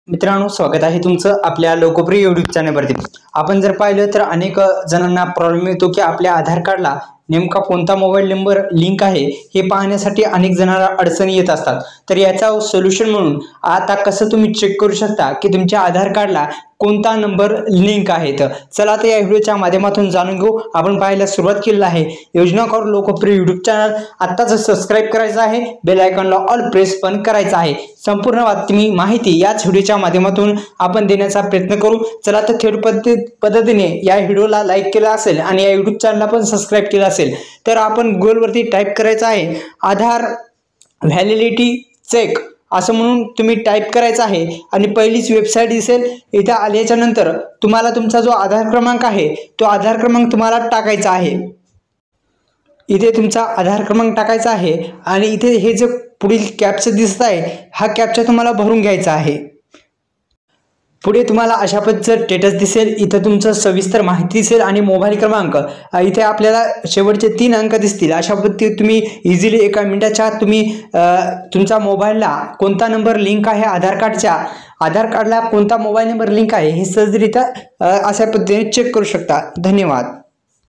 मित्रांनो, स्वागत आहे तुमचं आपल्या लोकप्रिय यूट्यूब चॅनलवरती। आपण जर पाहिलं तर अनेक जणांना प्रॉब्लेम येतो की आपल्या आधार कार्डला नेमका कोणता मोबाईल नंबर लिंक आहे हे पाहण्यासाठी अनेक जणांना अडचणी येत असतात। तर याचा सोल्युशन म्हणून आता कसं तुम्ही चेक करू शकता की तुमच्या आधार कार्डला कोणता नंबर लिंक आहे। तर चला तर या व्हिडिओच्या माध्यमातून जाणून घेऊ। आपण पाहायला सुरुवात केली आहे योजनाकार लोकप्रिय यूट्यूब चॅनल। आत्ताच सबस्क्राइब करायचं आहे, बेल आयकॉनला ऑल प्रेस पण करायचं आहे। संपूर्ण बातमी माहिती याच व्हिडिओच्या माध्यमातून आपण देण्याचा प्रयत्न करू। चला तर थेट पद्धतीने या व्हिडिओला लाईक केला असेल आणि या यूट्यूब चॅनलला पण सबस्क्राइब केला असेल तर आपण गुगल वरती टाइप करायचं आहे आधार व्हॅलिडिटी चेक असं म्हणून तुम्ही टाइप करायचं आहे आणि पहिलीच वेबसाईट दिसेल। इथे आल्याच्या नंतर तुम्हाला तुमचा जो आधार क्रमांक आहे तो आधार क्रमांक तुम्हाला टाकायचा आहे। इथे तुमचा आधार क्रमांक टाकायचा आहे आणि इथे हे जे पुढील कॅप्चा दिसत आहे हा कॅप्चा तुम्हाला भरून घ्यायचा आहे। पुढे तुम्हाला अशा पद्धतीचं स्टेटस दिसेल, इथे तुमचं सविस्तर माहिती दिसेल आणि मोबाईल क्रमांक इथे आपल्याला शेवटचे 3 अंक दिसतील। अशा पद्धतीने तुम्ही इझिली एका मिनिटाच्या आत तुम्ही तुमचा मोबाईलला कोणता नंबर लिंक आहे आधार कार्डला कोणता मोबाईल नंबर लिंक आहे हे सहजरित्या अशा पद्धतीने चेक करू शकता। धन्यवाद।